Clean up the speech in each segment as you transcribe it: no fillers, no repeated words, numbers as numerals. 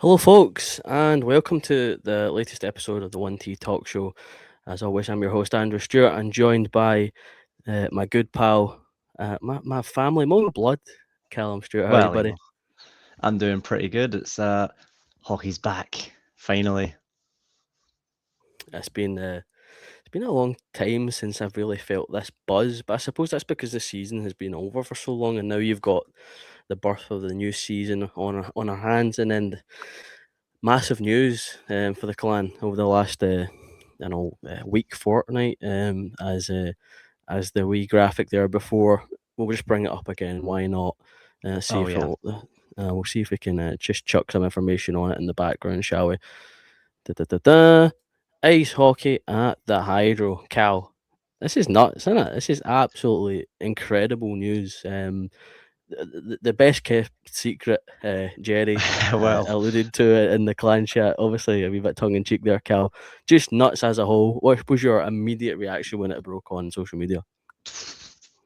Hello, folks, and welcome to the latest episode of the 1T Talk Show. As always, I'm your host, Andrew Stewart, and joined by my good pal, my family, my own blood, Callum Stewart. How are you, Well, buddy? I'm doing pretty good. It's hockey's back finally. It's been a long time since I've really felt this buzz, but I suppose that's because the season has been over for so long, and now you've got the birth of the new season on our hands, and then massive news for the clan over the last week, fortnight, as the wee graphic there before. We'll just bring it up again. Why not? See Oh if yeah. we'll see if we can just chuck some information on it in the background, shall we? Da, da, da, da. Ice hockey at the Hydro. Cal, this is nuts, isn't it? This is absolutely incredible news. The best kept secret, Jerry Well, alluded to it in the clan chat. Obviously, a wee bit tongue in cheek there, Cal. Just nuts as a whole. What was your immediate reaction when it broke on social media?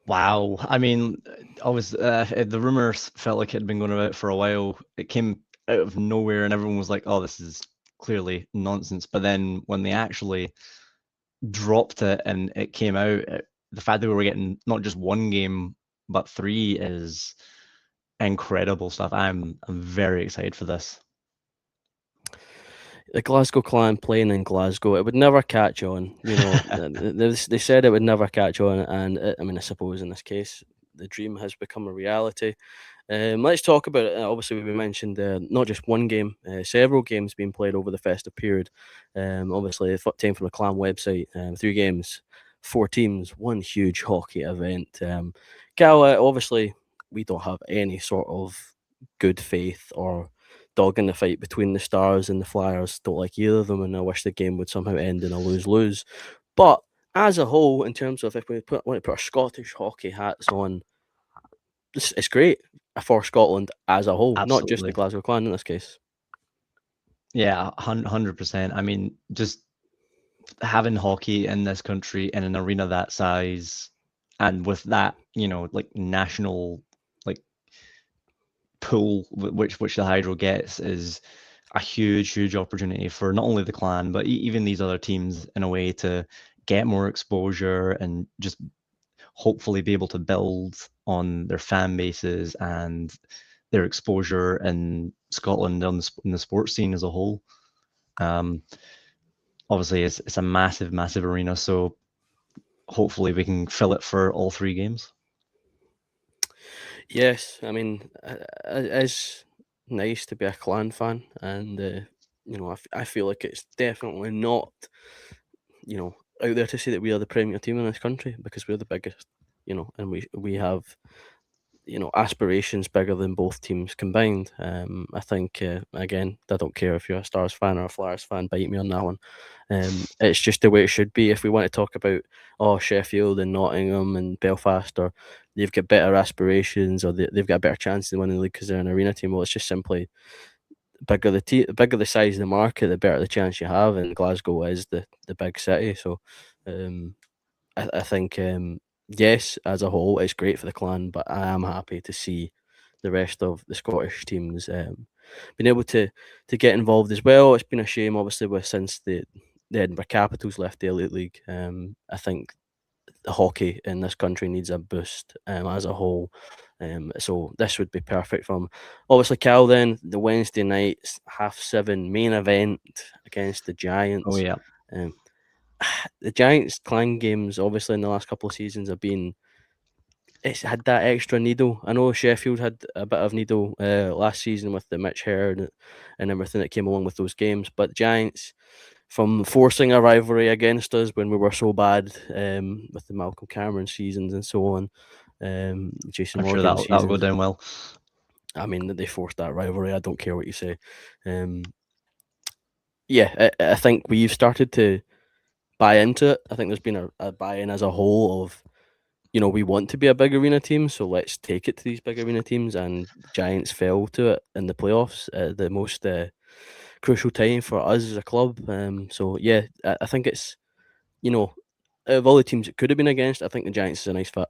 wow. I mean, the rumors felt like it had been going about for a while. It came out of nowhere, and everyone was like, "Oh, this is clearly nonsense." But then when they actually dropped it and it came out, the fact that we were getting not just one game but three is incredible stuff. I'm very excited for this. The Glasgow Clan playing in Glasgow, it would never catch on. They said it would never catch on, and I mean, I suppose in this case, the dream has become a reality. Let's talk about it. Obviously, we mentioned not just one game, several games being played over the festive period. Obviously, the team from the Clan website, 3 games, 4 teams, one huge hockey event. Cal, obviously, we don't have any sort of good faith or dog in the fight between the Stars and the Flyers. Don't like either of them, and I wish the game would somehow end in a lose-lose. But as a whole, in terms of if we want to put our Scottish hockey hats on, it's great for Scotland as a whole, not just the Absolutely. Glasgow Clan in this case. Yeah, 100%. I mean, just having hockey in this country in an arena that size and with that, like national like pool which the Hydro gets is a huge opportunity for not only the clan but even these other teams in a way to get more exposure and just hopefully be able to build on their fan bases and their exposure in Scotland in the sports scene as a whole. Um, Obviously, it's a massive arena, so hopefully we can fill it for all three games. Yes, I mean, it is nice to be a Clan fan, and I feel like it's definitely not, out there to say that we are the premier team in this country because we're the biggest, and we have aspirations bigger than both teams combined. I think again, I don't care if you're a Stars fan or a Flyers fan, bite me on that one. It's just the way it should be. If we want to talk about Sheffield and Nottingham and Belfast, or they've got better aspirations, or they've got a better chance of winning the league because they're an arena team. Well, it's just simply bigger the size of the market, the better the chance you have. And Glasgow is the big city, so um, I think yes, as a whole, it's great for the clan, but I am happy to see the rest of the Scottish teams being able to get involved as well. It's been a shame, obviously, since the Edinburgh Capitals left the Elite League. I think the hockey in this country needs a boost as a whole. So this would be perfect from obviously Cal. Then the Wednesday night 7:30 main event against the Oh Giants. yeah. Um, the Giants Clan games, obviously in the last couple of seasons, have been it's had that extra needle. I know Sheffield had a bit of needle last season with the Mitch Herd and everything that came along with those games, but Giants, from forcing a rivalry against us when we were so bad with the Malcolm Cameron seasons and so on, Jason I'm sure Morgan that'll go seasons. down well. I mean, they forced that rivalry. I don't care what you say. Um, yeah, I think we've started to buy into it. I think there's been a buy-in as a whole of we want to be a big arena team, so let's take it to these big arena teams. And the Giants fell to it in the playoffs at the most crucial time for us as a club. So yeah, I think it's out of all the teams it could have been against, I think the Giants is a nice fit.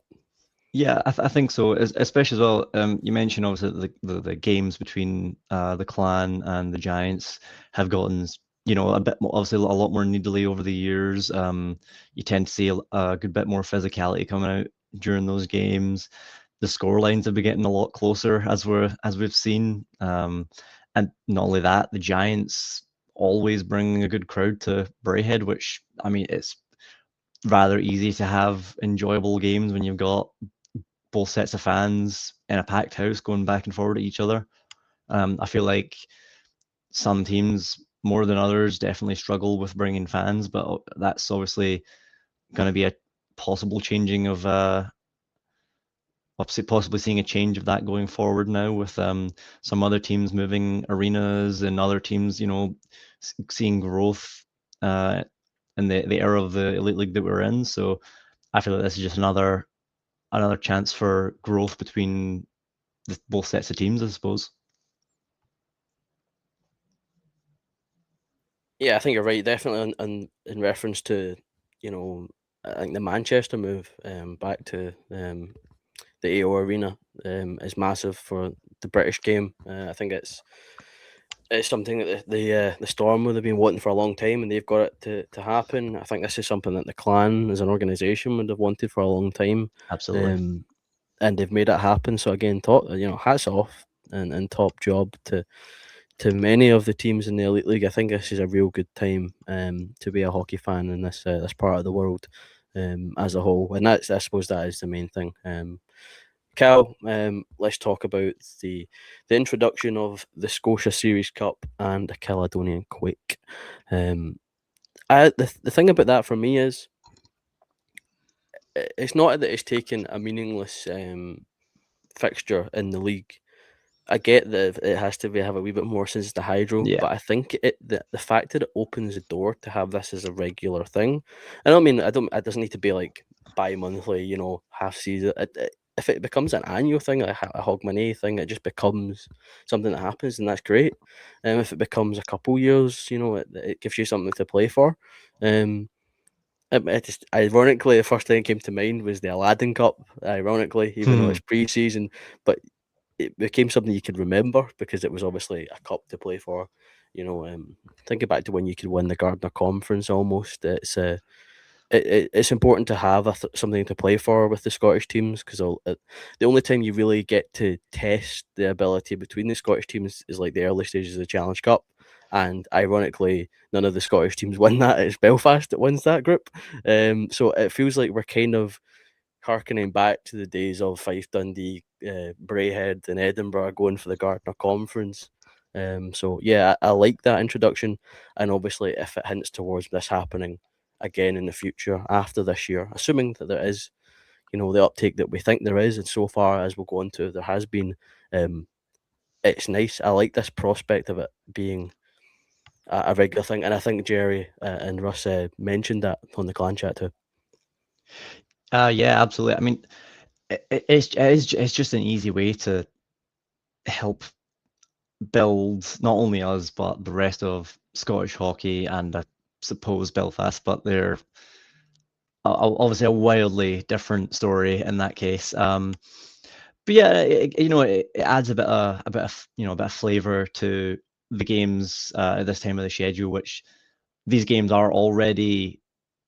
Yeah, I think so. Especially as well. You mentioned obviously the games between the Clan and the Giants have gotten a bit more, obviously a lot more needly over the years. You tend to see a good bit more physicality coming out during those games. The score lines have been getting a lot closer as we've seen. And not only that, the Giants always bring a good crowd to Braehead, which I mean it's rather easy to have enjoyable games when you've got both sets of fans in a packed house going back and forward at each other. I feel like some teams more than others definitely struggle with bringing fans, but that's obviously going to be a possible changing of possibly seeing a change of that going forward now with some other teams moving arenas and other teams, seeing growth uh, in the era of the elite league that we're in. So I feel like this is just another chance for growth between both sets of teams, I suppose. Yeah, I think you're right. Definitely in reference to, you know, I think the Manchester move back to the AO Arena is massive for the British game. I think it's something that the Storm would have been wanting for a long time, and they've got it to happen. I think this is something that the Clan as an organisation would have wanted for a long time, Absolutely. um, and they've made it happen. So again, hats off and top job to many of the teams in the Elite League. I think this is a real good time to be a hockey fan in this part of the world as a whole, and I suppose that is the main thing. Cal, let's talk about the introduction of the Scotia Series Cup and the Caledonian Quake. Um, the thing about that for me is it's not that it's taken a meaningless fixture in the league. I get that it has to have a wee bit more since the hydro, Yeah. but I think the fact that it opens the door to have this as a regular thing. I don't mean I don't it doesn't need to be like bi-monthly, half season. If it becomes an annual thing, a Hogmanay thing, it just becomes something that happens, and that's great. If it becomes a couple years, it gives you something to play for. Um, it just ironically, the first thing that came to mind was the Aladdin Cup. Ironically, even though Hmm. it's pre-season, but it became something you could remember because it was obviously a cup to play for. Thinking back to when you could win the Gardner Conference, almost it's important to have something to play for with the Scottish teams because the only time you really get to test the ability between the Scottish teams is like the early stages of the Challenge Cup. And ironically, none of the Scottish teams win that. It's Belfast that wins that group. So it feels like we're kind of harkening back to the days of Fife, Dundee, Braehead, and Edinburgh going for the Gardner Conference. So yeah, I like that introduction, and obviously if it hints towards this happening again in the future after this year, assuming that there is, the uptake that we think there is, and so far as we'll go on to, there has been. Um, it's nice. I like this prospect of it being a regular thing, and I think Jerry and Russ mentioned that on the clan chat too. Yeah, absolutely. I mean, it's just an easy way to help build not only us but the rest of Scottish hockey and I suppose Belfast, but they're obviously a wildly different story in that case. But yeah, it adds a bit of flavor to the games at this time of the schedule, which these games are already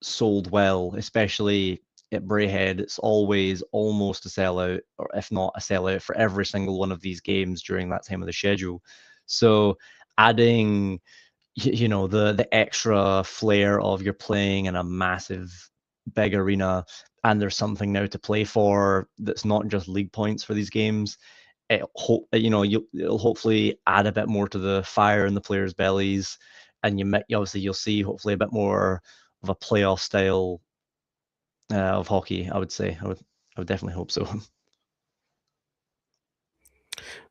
sold well, especially at Braehead. It's always almost a sellout, or if not a sellout, for every single one of these games during that time of the schedule. So adding, the extra flair of you're playing in a massive, big arena, and there's something now to play for that's not just league points for these games. It'll hopefully add a bit more to the fire in the players' bellies, and obviously you'll see hopefully a bit more of a playoff style of hockey. I would say I would definitely hope so.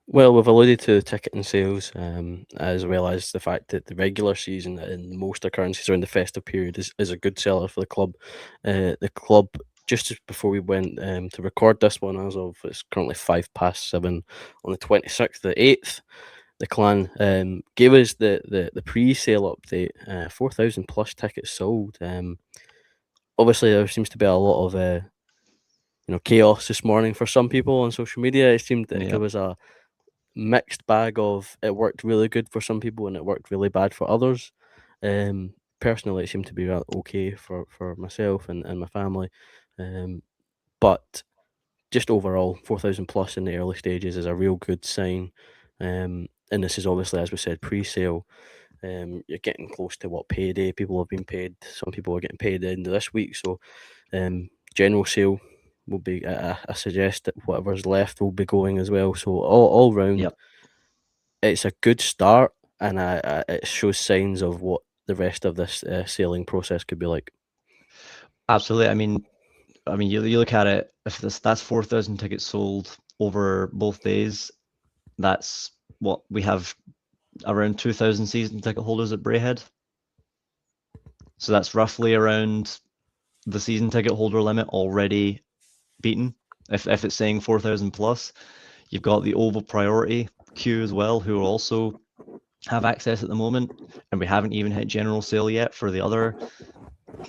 Well, we've alluded to ticketing sales, as well as the fact that the regular season in most occurrences around the festive period is a good seller for the club. The club, before we went to record this one, as of it's currently 7:05 on the 26th of the 8th, the clan gave us the pre-sale update. 4,000 plus tickets sold. Obviously, there seems to be a lot of chaos this morning for some people on social media. It seemed that it Yep. was a mixed bag of it worked really good for some people and it worked really bad for others. Personally, it seemed to be okay for myself and my family. Um, but just overall, 4,000 plus in the early stages is a real good sign. And this is obviously, as we said, pre-sale. You're getting close to what payday people have been paid. Some people are getting paid at the end of this week. So general sale will be, I suggest that whatever's left will be going as well. So all round, Yep. it's a good start, and it shows signs of what the rest of this selling process could be like. Absolutely. I mean, you look at it. If that's 4,000 tickets sold over both days, that's what we have around 2,000 season ticket holders at Brayhead. So that's roughly around the season ticket holder limit already beaten. If it's saying 4,000 plus, you've got the Oval Priority queue as well, who also have access at the moment, and we haven't even hit general sale yet for the other,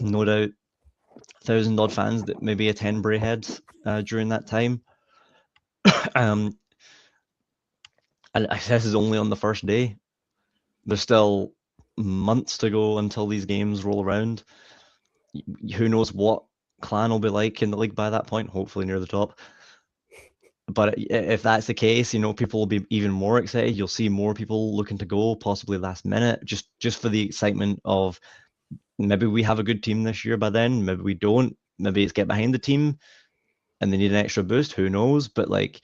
no doubt, 1,000 odd fans that maybe attend Brayhead during that time. um, and this is only on the first day. There's still months to go until these games roll around. Who knows what Clan will be like in the league by that point? Hopefully near the top. But if that's the case, people will be even more excited. You'll see more people looking to go, possibly last minute, just for the excitement of maybe we have a good team this year by then, maybe we don't. Maybe it's get behind the team and they need an extra boost. Who knows? But like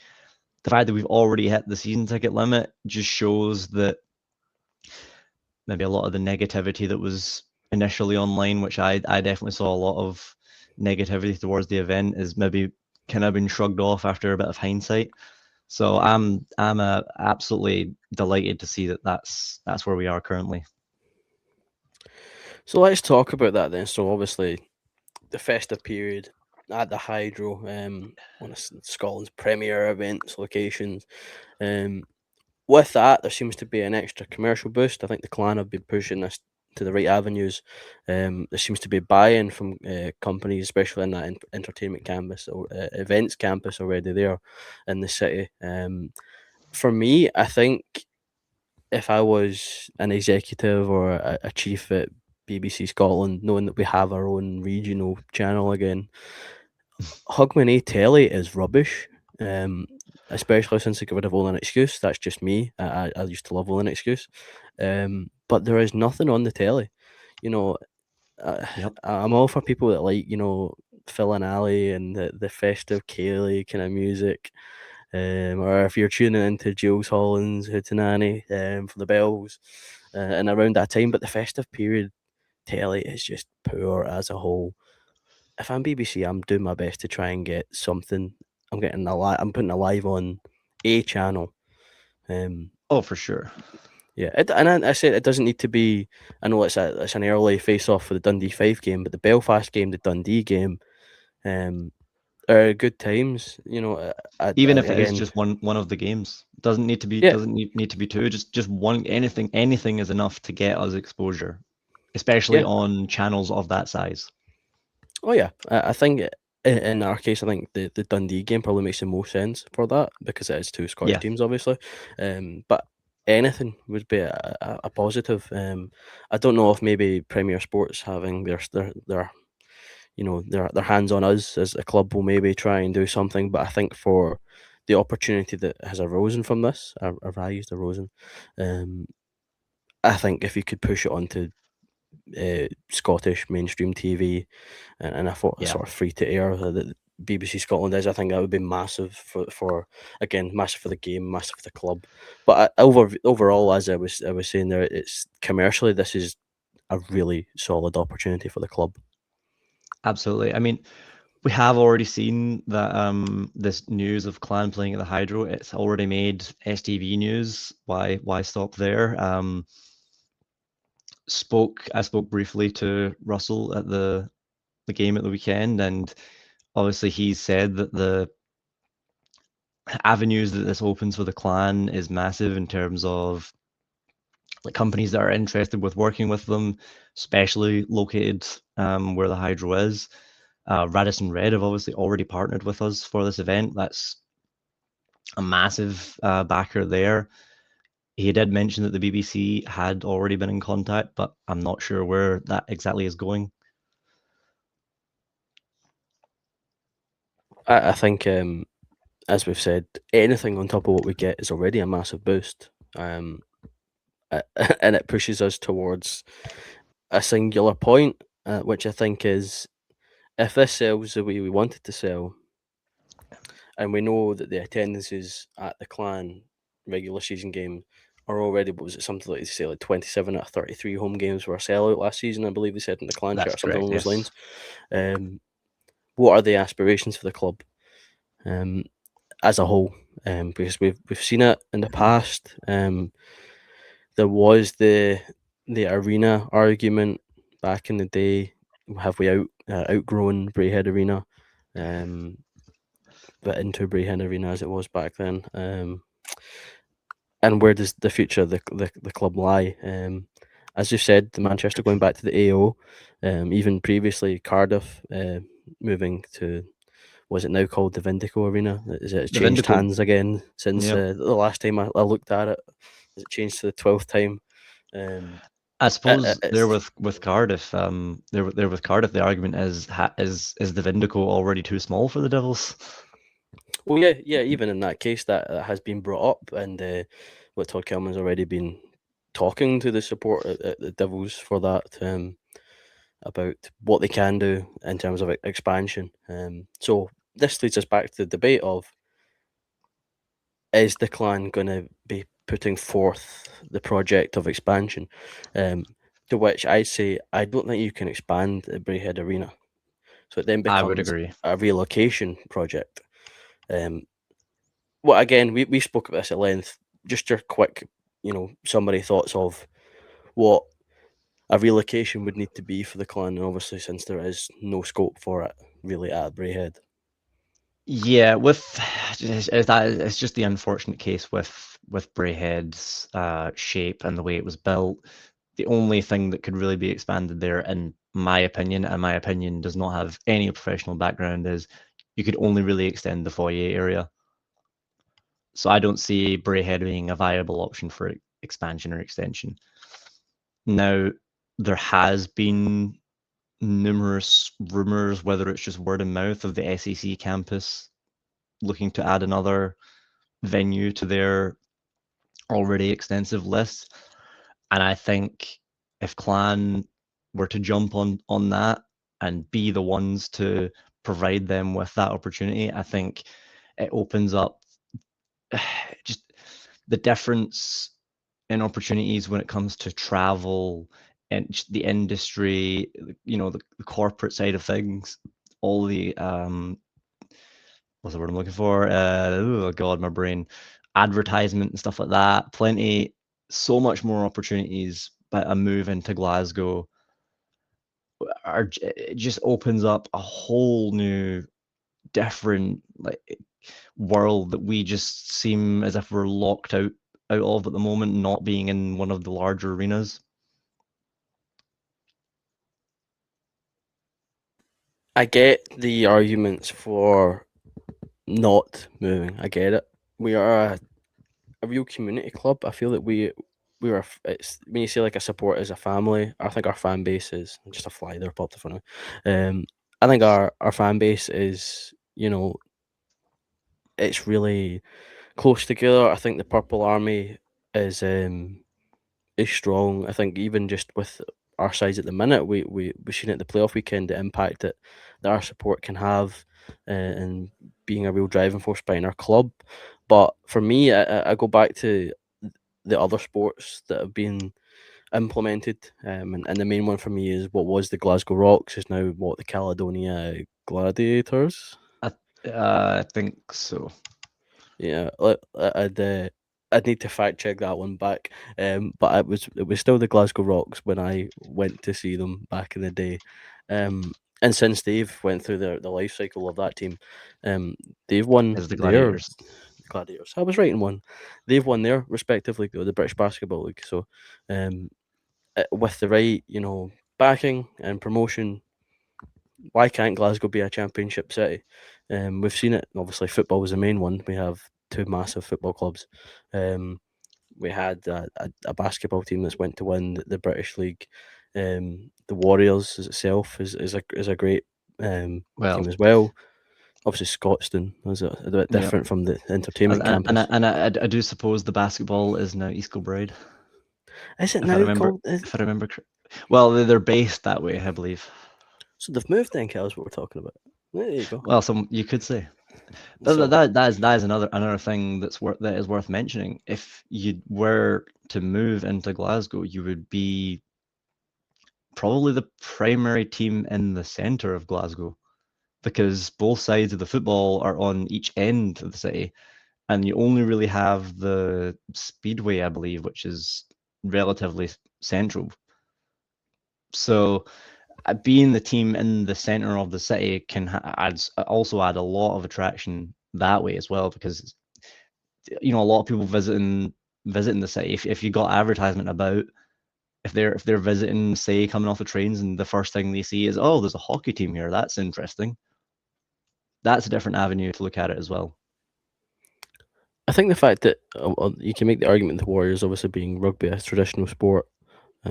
the fact that we've already hit the season ticket limit just shows that maybe a lot of the negativity that was initially online, which I definitely saw a lot of negativity towards the event, is maybe kind of been shrugged off after a bit of hindsight. So I'm absolutely delighted to see that that's where we are currently. So let's talk about that then. So obviously, the festive period at the Hydro, one of Scotland's premier events locations. Um, with that, there seems to be an extra commercial boost. I think the Clan have been pushing this to the right avenues. There seems to be buy-in from companies, especially in that entertainment campus or events campus already there in the city. For me, I think if I was an executive or a chief at BBC Scotland, knowing that we have our own regional channel again, Hogmanay telly is rubbish. Um, Especially since they got rid of All an Excuse. That's just me. I used to love All an Excuse. But there is nothing on the telly. You know, uh, Yep. I'm all for people that like, Phil and Ali and the festive Kaylee kind of music. Or if you're tuning into Jules Holland's Hootenanny for the bells and around that time. But the festive period telly is just poor as a whole. If I'm BBC, I'm doing my best to try and get something. I'm putting a live on a channel. Um, Oh, for sure. yeah, I said it doesn't need to be. I know it's an early face off for the Dundee Fife game, but the Belfast game, the Dundee game, um, are good times. Even if it is Again, just one of the games, doesn't need to be yeah, doesn't need to be two. Just one. Anything is enough to get us exposure, especially yeah. on channels of that size. Oh yeah, I think in our case, I think the Dundee game probably makes the most sense for that because it is two Scottish Yeah, teams, obviously. But anything would be a positive. I don't know if maybe Premier Sports having their hands on us as a club will maybe try and do something. But I think for the opportunity that has arisen from this, arisen, um, I think if you could push it onto Scottish mainstream TV and a yeah, sort of free to air that BBC Scotland is. I think that would be massive for again massive for the game, massive for the club. But overall, as I was saying there, it's commercially this is a really solid opportunity for the club. absolutely. I mean, we have already seen that this news of Clan playing at the Hydro. It's already made STV news. Why stop there? I spoke briefly to Russell at the game at the weekend, and obviously he said that the avenues that this opens for the Clan is massive in terms of like companies that are interested with working with them, especially located where the Hydro is. Radisson Red have obviously already partnered with us for this event. That's a massive backer there. He did mention that the BBC had already been in contact, but I'm not sure where that exactly is going. I think, as we've said, anything on top of what we get is already a massive boost. And it pushes us towards a singular point, which I think is, if this sells the way we want it to sell, and we know that the attendances at the Clan regular season game are already, what was it, something like, say, like 27 out of 33 home games were a sellout last season, I believe they said in the Clan That's shirt, or something correct, along those yes. lines. What are the aspirations for the club as a whole? Because we've seen it in the past. There was the arena argument back in the day. Have we outgrown Braehead Arena? But into Braehead Arena as it was back then. And where does the future of the club lie? As you said, the Manchester going back to the AO, even previously Cardiff moving to, was it now called the Vindico Arena? Is it The changed Vindico, hands again since yeah. the last time I looked at it? Has it changed to the 12th time? Um, I suppose there it's with Cardiff, there with Cardiff, the argument is the Vindico already too small for the Devils? Well, yeah, yeah. Even in that case, that has been brought up, and what Todd Kelman's already been talking to the support at the Devils for that, about what they can do in terms of expansion. So this leads us back to the debate of, is the Clan going to be putting forth the project of expansion? To which I say, I don't think you can expand the Braehead Arena. So it then I would becomes agree. a relocation project. Um, well, again, we spoke about this at length. Just your quick, summary thoughts of what a relocation would need to be for the Clan, and obviously since there is no scope for it really at Braehead. Yeah, with it's just the unfortunate case with Braehead's shape and the way it was built. The only thing that could really be expanded there, in my opinion, and my opinion does not have any professional background, is you could only really extend the foyer area. So I don't see Braehead being a viable option for expansion or extension. Now, there has been numerous rumors, whether it's just word of mouth, of the SEC campus looking to add another venue to their already extensive list. And I think if Clan were to jump on that and be the ones to provide them with that opportunity, I think it opens up just the difference in opportunities when it comes to travel and the industry, the corporate side of things, all the what's the word I'm looking for? Oh God, my brain. Advertisement and stuff like that. Plenty, so much more opportunities. But a move into Glasgow it just opens up a whole new, different world that we just seem as if we're locked out of at the moment, not being in one of the larger arenas. I get the arguments for not moving. I get it. We are a real community club. I feel that we are. It's when you say like a support as a family. I think our fan base is just a fly there popped in front of me. I think our fan base is, it's really close together. I think the Purple Army is um is strong. I think even just with our size at the minute, we've seen at the playoff weekend the impact that our support can have, and being a real driving force behind our club. But for me, I go back to the other sports that have been implemented, and the main one for me is what was the Glasgow Rocks is now what the Caledonia Gladiators. I, I think so. Yeah, I'd need to fact check that one back. But it was still the Glasgow Rocks when I went to see them back in the day. And since they've went through the life cycle of that team, they've won As the their Gladiators. Gladiators. I was right in one. They've won their respectively the British Basketball League. So, with the right, backing and promotion, why can't Glasgow be a championship city? We've seen it. Obviously, football was the main one. We have two massive football clubs. Um, we had a basketball team that's went to win the British League. The Warriors as itself is a great Well, team as well. Obviously, Scotstoun is a bit yeah. different from the entertainment And campus. I do suppose the basketball is now East Kilbride, Is it if I now remember called? if I remember well, they're based that way, I believe. So they've moved then, Kel, is what we're talking about. There you go. Well, some you could say. So That is another thing that is worth mentioning. If you were to move into Glasgow, you would be probably the primary team in the centre of Glasgow because both sides of the football are on each end of the city, and you only really have the Speedway, I believe, which is relatively central. So being the team in the center of the city can also add a lot of attraction that way as well because a lot of people visiting the city. If you got advertisement about if they're visiting, say, coming off the trains, and the first thing they see is, oh, there's a hockey team here. That's interesting. That's a different avenue to look at it as well. I think the fact that you can make the argument the Warriors obviously being rugby a traditional sport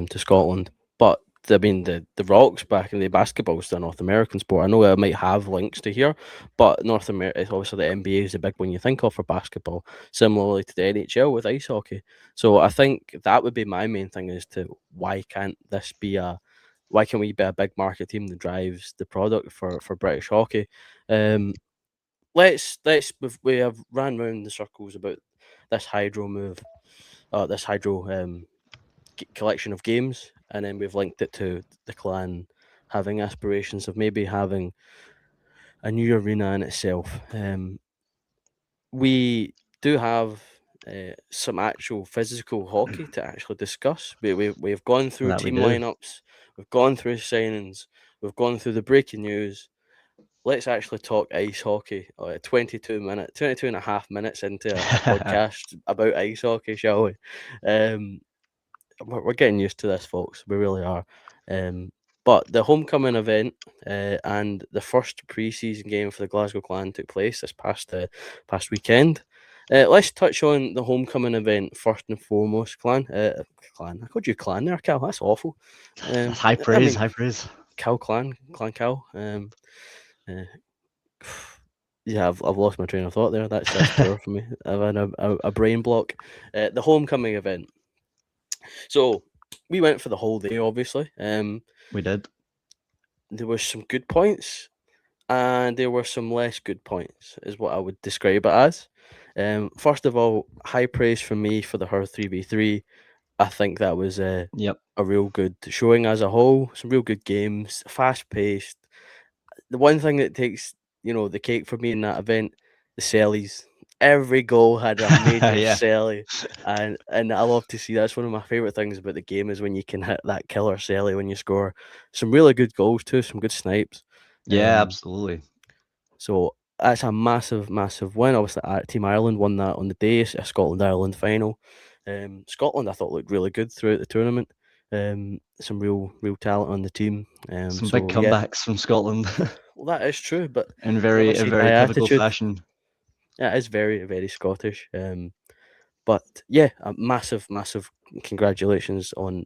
to Scotland, but I mean the Rocks back in the basketball is a North American sport. I know it might have links to here, but North America obviously the NBA is a big one you think of for basketball, similarly to the NHL with ice hockey. So I think that would be my main thing as to why can't we be a big market team that drives the product for British hockey? Um, we have ran round the circles about this hydro move, this hydro collection of games, and then we've linked it to the clan having aspirations of maybe having a new arena in itself. We do have some actual physical hockey to actually discuss. We've gone through That we team do. lineups, we've gone through signings, we've gone through the breaking news. Let's actually talk ice hockey. 22 and a half minutes into a podcast about ice hockey, shall we? Um, we're getting used to this, folks. We really are. But the homecoming event and the first pre-season game for the Glasgow Clan took place this past weekend. Let's touch on the homecoming event first and foremost. Clan. I called you Clan there, Cal. That's awful. That's high I praise, mean, high praise. Cal Clan Cal. Uh, yeah, I've lost my train of thought there. That's poor for me. I've had a brain block. The homecoming event. So we went for the whole day, obviously. We did. There were some good points and there were some less good points, is what I would describe it as. First of all, high praise from me for the her 3v3. I think that was Yep. a real good showing as a whole. Some real good games, fast paced. The one thing that takes, the cake for me in that event, the sellies. Every goal had a major Yeah. selly, and I love to see that's one of my favorite things about the game is when you can hit that killer selly when you score some really good goals too, some good snipes. Yeah, Um, absolutely. so that's a massive, massive win. Obviously, Team Ireland won that on the day, a Scotland Ireland final. Scotland, I thought looked really good throughout the tournament. Some real talent on the team. Some big So yeah, comebacks from Scotland well, that is true, but in obviously by very typical attitude, fashion. yeah, it's very, very Scottish. But yeah, a massive, massive congratulations on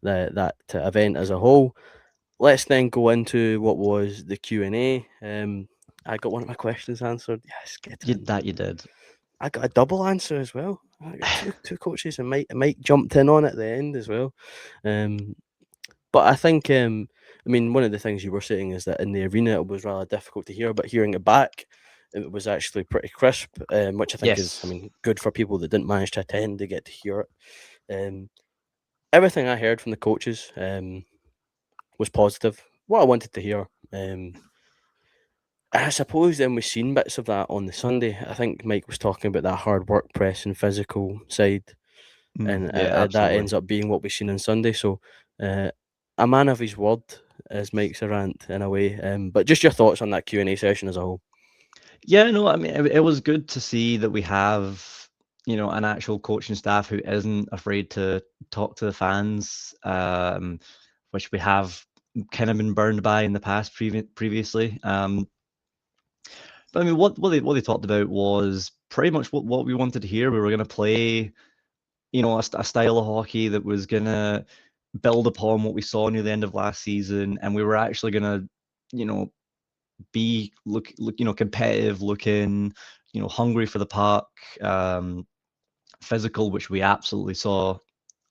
that event as a whole. Let's then go into what was the Q&A. I got one of my questions answered. Yes, get in. You did. I got a double answer as well. I got two coaches and Mike jumped in on at the end as well. Um, but I think, I mean, one of the things you were saying is that in the arena it was rather difficult to hear, but hearing it back, it was actually pretty crisp, which I think is, I Yes. mean, good for people that didn't manage to attend to get to hear it. Um, Everything I heard from the coaches was positive. What I wanted to hear. I suppose then we've seen bits of that on the Sunday. I think Mike was talking about that hard work, press, and physical side, and Yeah, that absolutely. ends up being what we've seen on Sunday. So, uh, a man of his word, as Mike's a rant in a way. But just your thoughts on that Q&A session as a whole. Yeah, no, I mean, it was good to see that we have, an actual coaching staff who isn't afraid to talk to the fans, which we have. kind of been burned by in the past previously. But I mean, what they talked about was pretty much what we wanted to hear. We were going to play, a style of hockey that was going to build upon what we saw near the end of last season, and we were actually going to, be look, competitive looking, hungry for the puck, physical, which we absolutely saw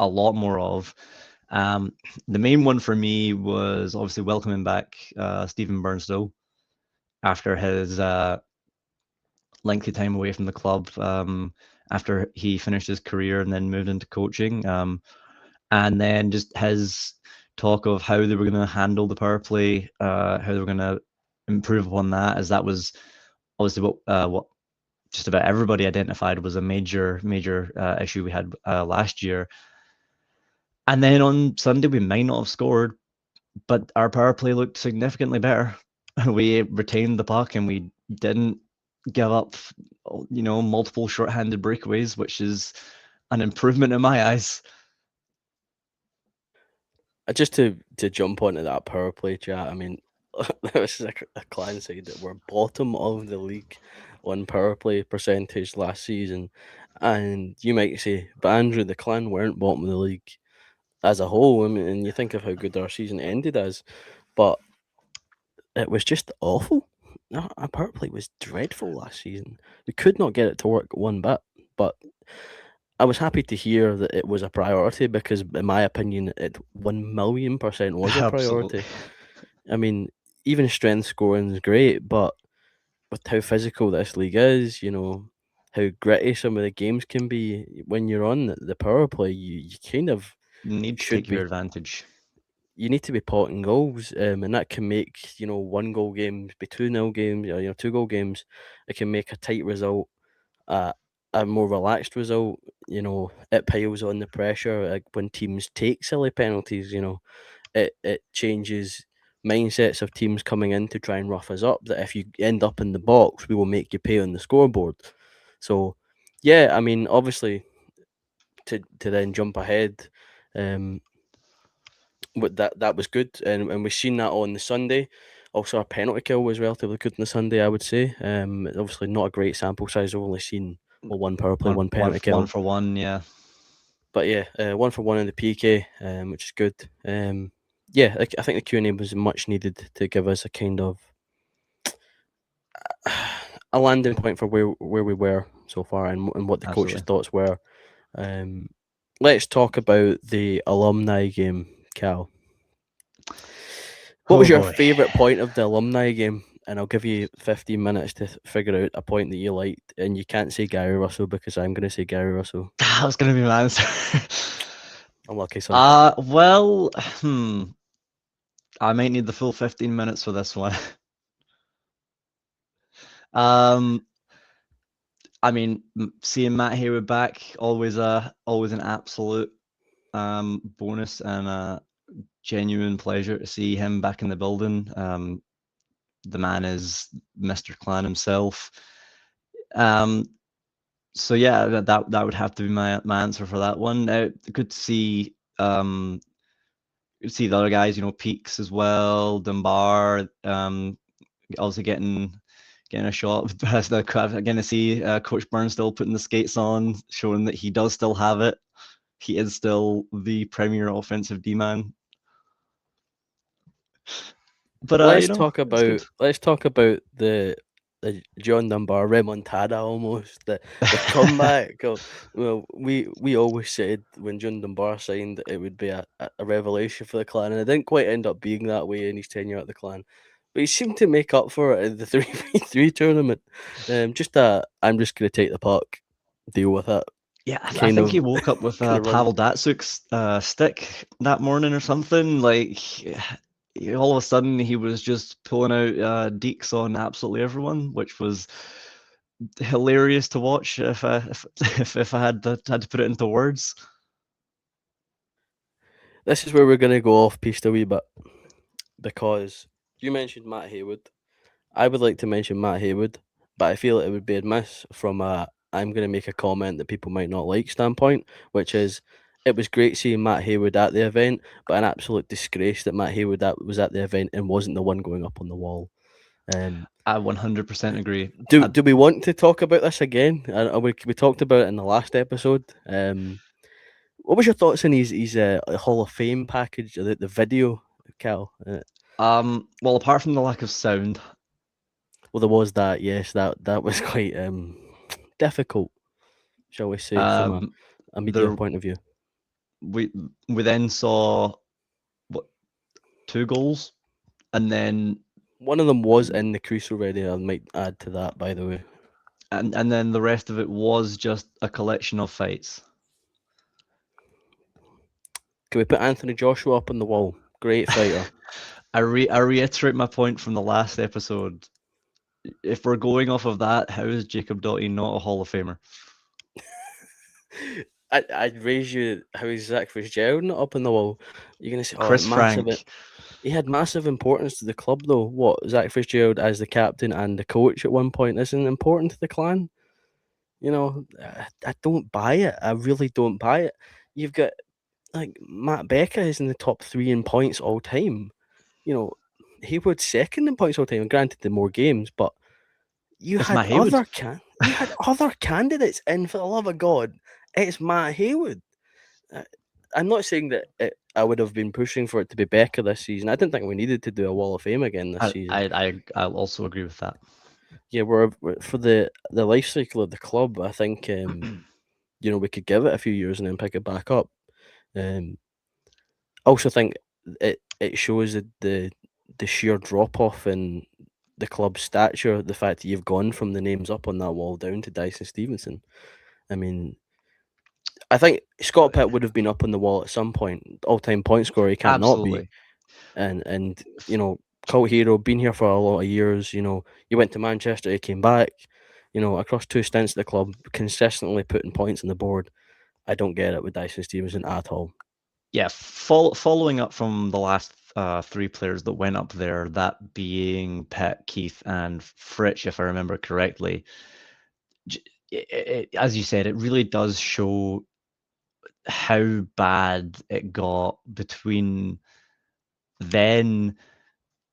a lot more of. The main one for me was obviously welcoming back Stephen Burnstow after his lengthy time away from the club, after he finished his career and then moved into coaching. And then just his talk of how they were going to handle the power play, how they were going to improve upon that, as that was obviously what just about everybody identified was a major issue we had last year. And then on Sunday we might not have scored, but our power play looked significantly better. We retained the puck and we didn't give up, multiple shorthanded breakaways, which is an improvement in my eyes. Just to jump onto that power play chat, I mean, this is a Clan side that were bottom of the league on power play percentage last season, and you might say, but Andrew, the Clan weren't bottom of the league as a whole. I mean, and you think of how good our season ended as, but it was just awful. Our power play was dreadful last season. We could not get it to work one bit, but I was happy to hear that it was a priority because, in my opinion, it 1,000,000% was a Absolutely. priority. I mean, even strength scoring is great, but with how physical this league is, how gritty some of the games can be when you're on the power play, you kind of Need to should take your be. advantage. You need to be potting goals, and that can make 1 goal games be 2-0 games, or 2 goal games. It can make a tight result a a more relaxed result. It piles on the pressure, like when teams take silly penalties. It changes mindsets of teams coming in to try and rough us up. That if you end up in the box, we will make you pay on the scoreboard. So, yeah, I mean, obviously, to then jump ahead, um, that was good, and we've seen that on the Sunday. Also, our penalty kill was relatively good on the Sunday, I would say. Obviously, not a great sample size. We've only seen one power play, One, one one, penalty one kill, for one, yeah. but yeah, 1 for 1 in the PK, which is good. Yeah, I think the Q&A was much needed to give us a kind of a landing point for where we were so far, and what the coach's Absolutely. thoughts were. Um, let's talk about the alumni game, Cal. What Oh was your boy. favourite point of the alumni game? And I'll give you 15 minutes to figure out a point that you liked. And you can't say Gary Russell because I'm going to say Gary Russell. That was going to be my answer. Unlucky, son. Well, I might need the full 15 minutes for this one. Um, I mean, seeing Matt Hayward back, always an absolute bonus and a genuine pleasure to see him back in the building. The man is Mr. Clan himself. Um, so yeah, that would have to be my answer for that one. Good to see the other guys, Peaks as well, Dunbar, also getting a shot. Again to see Coach Burns still putting the skates on, showing that he does still have it. He is still the premier offensive D man. But it's good. Let's talk about the John Dunbar remontada, almost the comeback. Well, we always said when John Dunbar signed it would be a revelation for the Clan, and it didn't quite end up being that way in his tenure at the Clan. But he seemed to make up for it in the 3v3 tournament. I'm just gonna take the puck, deal with it. Yeah, I Kind think he of woke up with kind of run. Pavel Datsuk's stick that morning or something. Like, all of a sudden, he was just pulling out deeks on absolutely everyone, which was hilarious to watch. If I had to put it into words. This is where we're gonna go off piste a wee bit because you mentioned Matt Haywood. I would like to mention Matt Haywood, but I feel it would be amiss from a I'm going to make a comment that people might not like standpoint, which is it was great seeing Matt Hayward at the event, but an absolute disgrace that Matt Hayward was at the event and wasn't the one going up on the wall. Um, I 100% agree. do we want to talk about this again? We talked about it in the last episode. What was your thoughts on his Hall of Fame package, the video, Cal? Well, apart from the lack of sound, Well, there was that. Yes, that was quite difficult, shall we say, from um, a media there point of view. we we then saw what, two goals, and then One of them was in the crease already. I might add to that, by the way. and then the rest of it was just a collection of fights. Can we put Anthony Joshua up on the wall? Great fighter. I reiterate my point from the last episode. If we're going off of that, how is Jacob Doughty not a Hall of Famer? I'd raise you. How is Zach Fitzgerald not up on the wall? You're gonna say, "Oh, Chris massive." Frank, He had massive importance to the club, though. What Zach Fitzgerald as the captain and the coach at one point isn't important to the clan. You know, I don't buy it. I really don't buy it. You've got like Matt Becca is in the top three in points all time. You know, Haywood's second in points all time. Granted, the more games, but it's Matt Haywood. you had other candidates in. For the love of God, it's Matt Haywood. Uh, I'm not saying that I would have been pushing for it to be Becca this season. I didn't think we needed to do a Wall of Fame again this season. I'll also agree with that. Yeah, we're for the life cycle of the club. I think we could give it a few years and then pick it back up. Um, I also think it shows the sheer drop off in the club's stature. The fact that you've gone from the names up on that wall down to Dyson Stevenson. I mean, I think Scott Pitt would have been up on the wall at some point. All time point scorer, he can't not be. Absolutely. And cult hero, been here for a lot of years. He went to Manchester, he came back. Across two stints at the club, consistently putting points on the board. I don't get it with Dyson Stevenson at all. Yeah, following up from the last three players that went up there, that being Pitt, Keith, and Fritsch, if I remember correctly. As you said, it really does show how bad it got between then,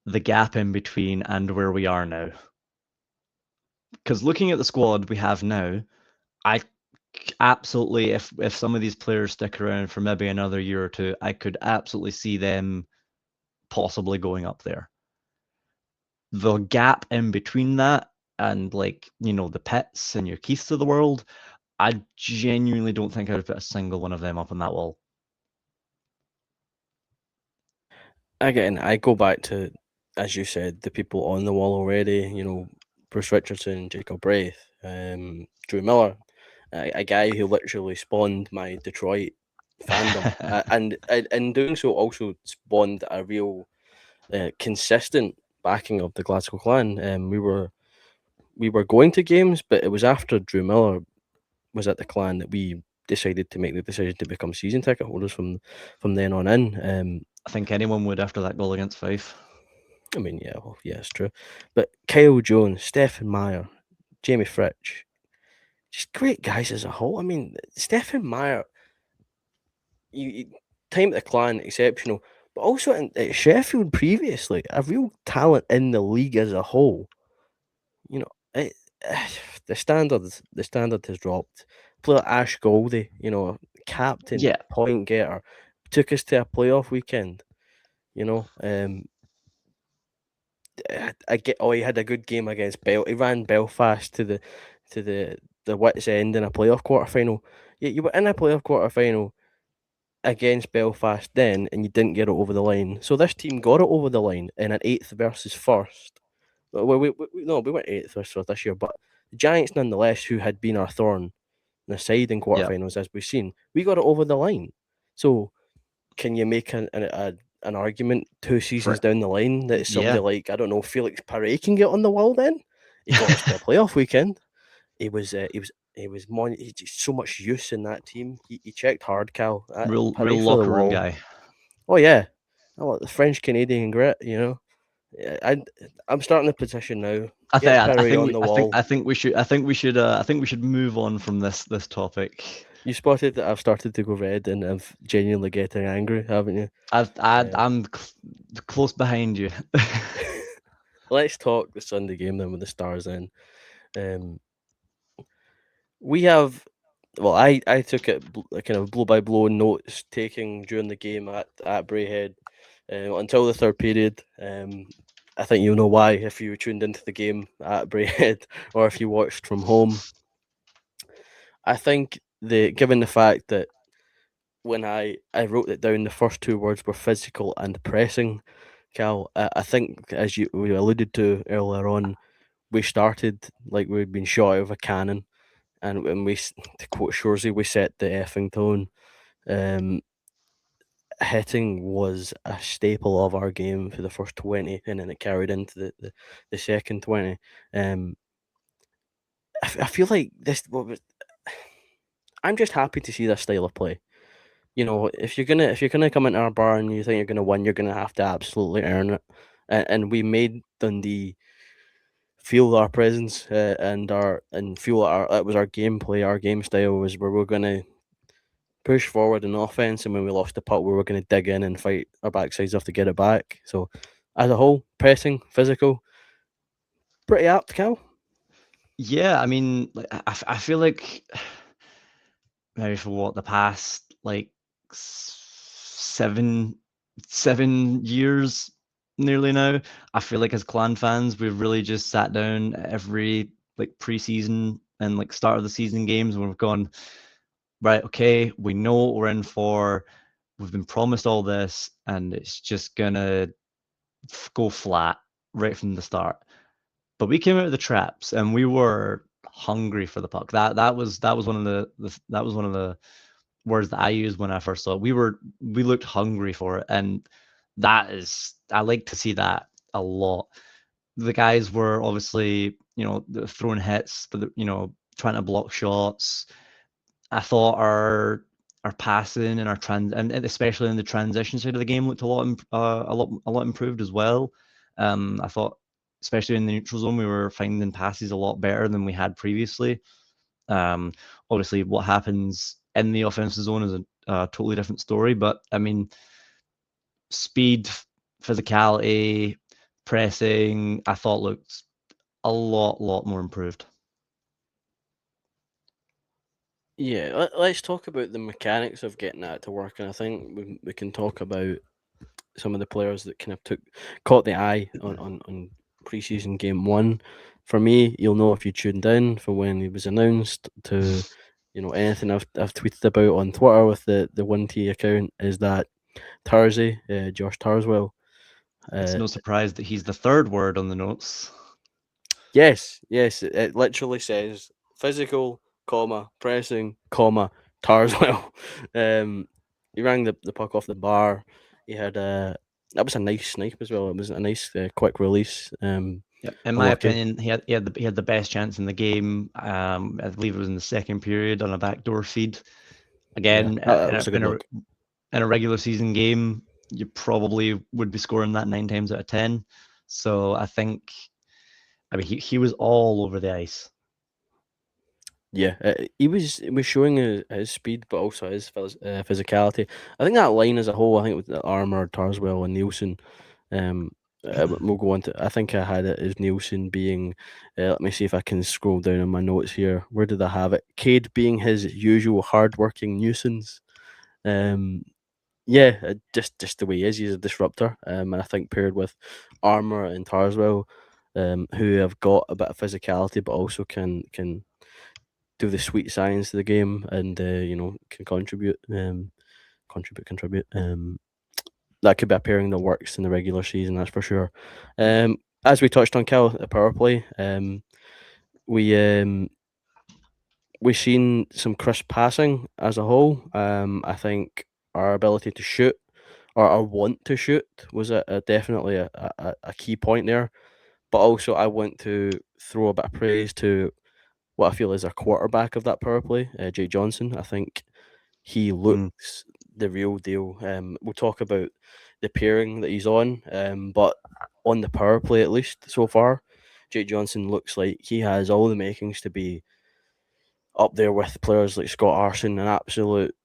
the gap in between, and where we are now. Because looking at the squad we have now, I absolutely, if some of these players stick around for maybe another year or two, I could absolutely see them possibly going up there. The gap in between that and the Pitts and your Keiths of the world, I genuinely don't think I would put a single one of them up on that wall. Again, I go back to, as you said, the people on the wall already. Bruce Richardson, Jacob Braith, Drew Miller, a guy who literally spawned my Detroit fandom, and in doing so also spawned a real consistent backing of the Glasgow Clan. We were going to games, but it was after Drew Miller was at the Clan that we decided to make the decision to become season ticket holders from then on in. I think anyone would after that goal against Fife. I mean, yeah, well, yeah, it's true. But Kyle Jones, Stephen Meyer, Jamie Fritsch, just great guys as a whole. I mean, Stephen Meyer, time at the Clan, exceptional, but also at Sheffield previously, a real talent in the league as a whole. It, the standard has dropped. Player like Ash Goldie, captain, Yeah, point getter, took us to a playoff weekend. He had a good game against He ran Belfast to the wits end in a playoff quarter final. Yeah, you were in a playoff quarter final against Belfast then, and you didn't get it over the line. So this team got it over the line in an eighth versus first. Well, no, we weren't eighth versus first this year, but the Giants nonetheless, who had been our thorn in the side in yeah. quarterfinals, as we've seen, we got it over the line. So can you make an argument 2 seasons For down the line that somebody yeah, like, I don't know, Felix Paré can get on the wall? Then he got us to a playoff weekend. He just so much use in that team. He checked hard, Cal. real Paré for the locker room wall. guy. Oh yeah, the French Canadian grit. Yeah, I'm starting the petition now. I think Get I Perry think on we the I think wall. I think we should I think we should I think we should move on from this topic. You spotted that I've started to go red and I'm genuinely getting angry, haven't you? Uh, I'm close behind you. let's talk the Sunday game then with the Stars in. Um, we have I took it kind of blow by blow notes taking during the game at Braehead until the third period. I think you'll know why if you tuned into the game at Braehead or if you watched from home. I think given the fact that when I wrote it down, the first two words were physical and pressing. Cal, I think as we alluded to earlier on, we started like we'd been shot out of a cannon, and when to quote Shorzy, we set the effing tone. Um, Hitting was a staple of our game for the first 20, and then it carried into the second 20. Um, I feel like this. I'm just happy to see this style of play. You know, if you're gonna come into our bar and you think you're gonna win, you're gonna have to absolutely earn it. And we made Dundee feel our presence and feel our that was our gameplay, our game style was where we're gonna push forward in offense, and when we lost the puck, we were going to dig in and fight our backsides off to get it back. So, as a whole, pressing, physical, pretty apt, Cal. Yeah, I mean, like, I feel like maybe for what the past like 7 years nearly now, I feel like as Clan fans, we've really just sat down every like preseason and like start of the season games and we've gone, right, okay, we know what we're in for. We've been promised all this, and it's just gonna go flat right from the start. But we came out of the traps, and we were hungry for the puck. That was one of that was one of the words that I used when I first saw it. We looked hungry for it, and that is I like to see that a lot. The guys were obviously throwing hits, but trying to block shots. I thought our passing and our and especially in the transition side of the game looked a lot improved as well. I thought especially in the neutral zone we were finding passes a lot better than we had previously. Um, Obviously, what happens in the offensive zone is a totally different story. But I mean, speed, physicality, pressing, I thought looked a lot more improved. Yeah, let's talk about the mechanics of getting that to work, and I think we can talk about some of the players that kind of caught the eye on preseason game one. For me, you'll know if you tuned in for when he was announced to, anything I've tweeted about on Twitter with the 1T account is that Tarzy, Josh Tarswell. It's Uh, no surprise that he's the third word on the notes. yes, it literally says physical, comma, pressing, comma, Tarswell. He rang the puck off the bar. He had that was a nice snipe as well. It was a nice quick release. Yeah, in my Unlucky. opinion, he had the best chance in the game. I believe it was in the second period on a backdoor feed. Yeah, Again, that was a good look. in a regular season game, you probably would be scoring that 9 times out of 10. So I think, I mean, he was all over the ice. Yeah, he was showing his speed, but also his physicality. I think that line as a whole, I think with the Armour, Tarswell, and Nielsen. We'll go on to. I think I had it as Nielsen being. Let me see if I can scroll down in my notes here. Where did I have it? Cade being his usual hard-working nuisance. Um, yeah, just the way he is. He's a disruptor. And I think paired with Armour and Tarswell, who have got a bit of physicality, but also can do the sweet science of the game and can contribute. That could be a pairing that works in the regular season, that's for sure. As we touched on, Cal, the power play, we we've seen some crisp passing as a whole. I think our ability to shoot or our want to shoot was definitely a key point there. But also, I want to throw a bit of praise to what I feel is a quarterback of that power play, Jake Johnson. I think he Mm. looks the real deal. We'll talk about the pairing that he's on, but on the power play at least so far, Jake Johnson looks like he has all the makings to be up there with players like Scott Arson, an absolute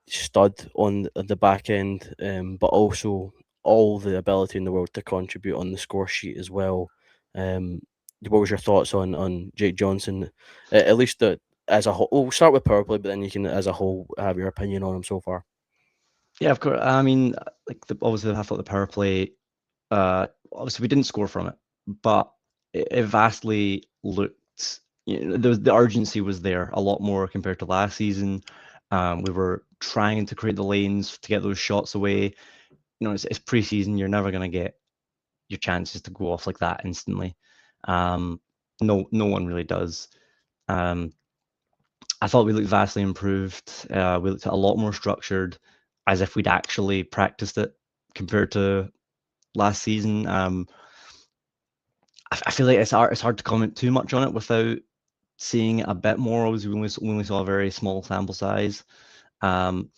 stud on the back end, but also all the ability in the world to contribute on the score sheet as well. Um, what was your thoughts on Jake Johnson, at least as a whole? We'll start with power play, but then you can, as a whole, have your opinion on him so far. Yeah, of course. I mean, like obviously, I thought the power play. Obviously, we didn't score from it, but it vastly looked. The urgency was there a lot more compared to last season. We were trying to create the lanes to get those shots away. It's preseason. You're never going to get your chances to go off like that instantly. Um, no one really does. Um, I thought we looked vastly improved. We looked a lot more structured, as if we'd actually practiced it compared to last season. I feel like it's hard to comment too much on it without seeing it a bit more. Obviously, we only saw a very small sample size. Um,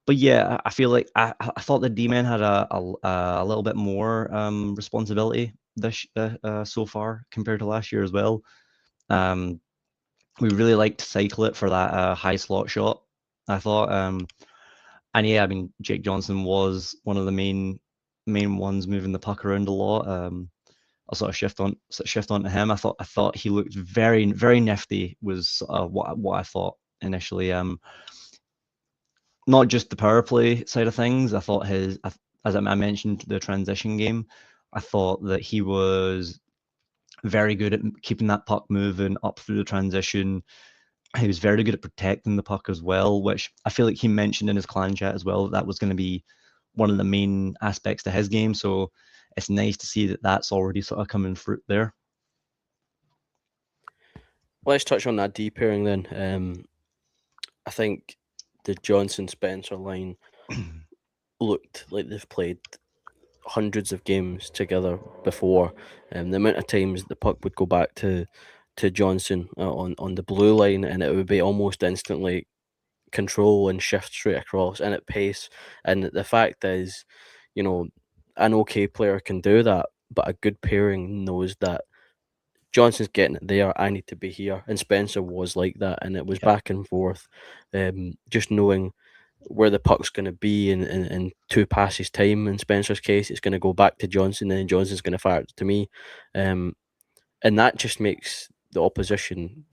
but yeah, I feel like I thought the D-men had a little bit more responsibility this so far compared to last year as well. Um, we really liked to cycle it for that high slot shot, I thought. And yeah, I mean, Jake Johnson was one of the main ones moving the puck around a lot. I'll sort of shift onto him. I thought he looked very very nifty. Was what I thought initially. Not just the power play side of things. I thought as I mentioned, the transition game. I thought that he was very good at keeping that puck moving up through the transition. He was very good at protecting the puck as well, which I feel like he mentioned in his clan chat as well. That was going to be one of the main aspects to his game. So it's nice to see that that's already sort of coming fruit there. Let's touch on that D pairing then. I think the Johnson Spencer line looked like they've played hundreds of games together before. The amount of times the puck would go back to Johnson on the blue line, and it would be almost instantly control and shift straight across and at pace. And the fact is, you know, an okay player can do that, but a good pairing knows that Johnson's getting it there. I need to be here, and Spencer was like that, and it was Yep. back and forth. Just knowing where the puck's going to be in two passes time. In Spencer's case, it's going to go back to Johnson, and then Johnson's going to fire it to me, um, and that just makes the opposition,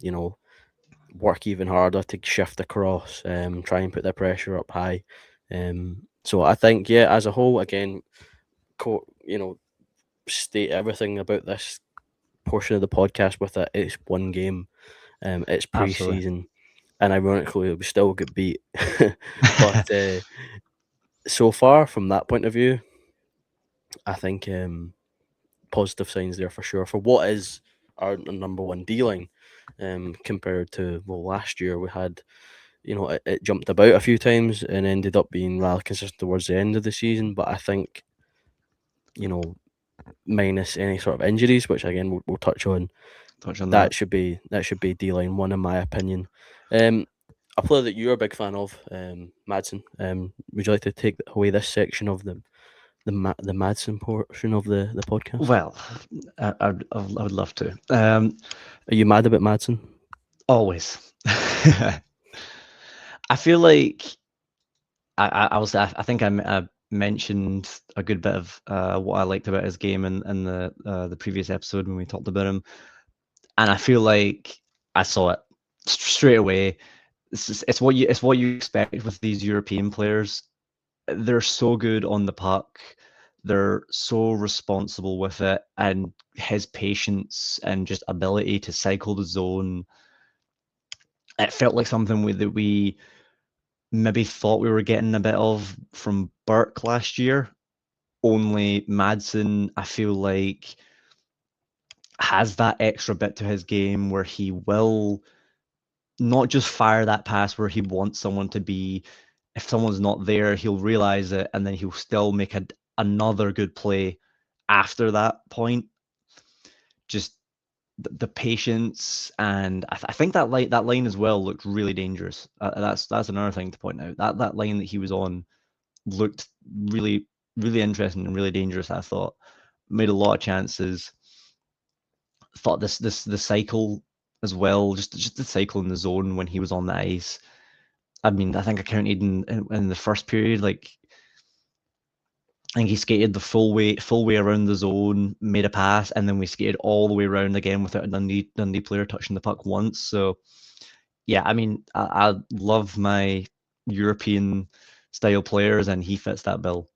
work even harder to shift across, try and put the pressure up high. So I think, yeah, as a whole, again, state everything about this portion of the podcast with it. It's one game, it's Absolutely. pre-season, and ironically, we still get beat. But so far, from that point of view, I think positive signs there for sure. For what is our number one D line, compared to, well, last year we had, it jumped about a few times and ended up being rather consistent towards the end of the season. But I think, you know, minus any sort of injuries, which again we'll touch on, Touch on that. that should be D line one in my opinion. Um, a player that you're a big fan of, Madsen. Would you like to take away this section of the Madsen portion of the podcast? Well, I would love to. Are you mad about Madsen? Always. I feel like I think I mentioned a good bit of what I liked about his game in the previous episode when we talked about him, and I feel like I saw it straight away. It's what you expect with these European players. They're so good on the puck. They're so responsible with it, and his patience and just ability to cycle the zone. It felt like something that we maybe thought we were getting a bit of from Burke last year. Only Madsen, I feel like, has that extra bit to his game where he will not just fire that pass where he wants someone to be. If someone's not there, he'll realize it and then he'll still make another good play after that point. Just the patience, and I think that line as well looked really dangerous. That's another thing to point out. That line that he was on looked really really interesting and really dangerous, I thought. made a lot of chances. Thought the cycle as well, just the cycle in the zone when he was on the ice. I mean, I think I counted in the first period, like I think he skated the full way around the zone, made a pass, and then we skated all the way around again without a Dundee player touching the puck once. So yeah, I mean, I love my European style players, and he fits that bill.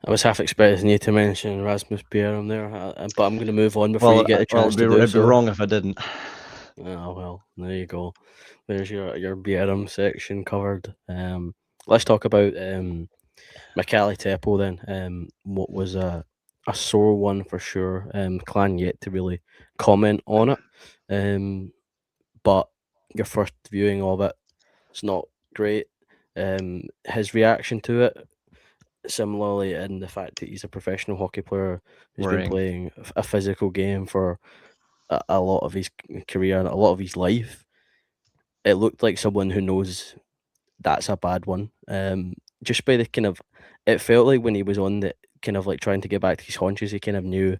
I was half expecting you to mention Rasmus Bjerrum there, but I'm going to move on before you Well, get a chance to do it'd be so. wrong if I didn't. Oh well, there you go. There's your Bjerrum section covered. Let's talk about Michele Teppo then. What was a sore one for sure. Clan yet to really comment on it. But your first viewing of it, it's not great. His reaction to it, similarly, in the fact that he's a professional hockey player who's been Worrying. playing a physical game for a lot of his career and a lot of his life, it looked like someone who knows that's a bad one. Just by the kind of, it felt like when he was on the kind of like trying to get back to his haunches, he kind of knew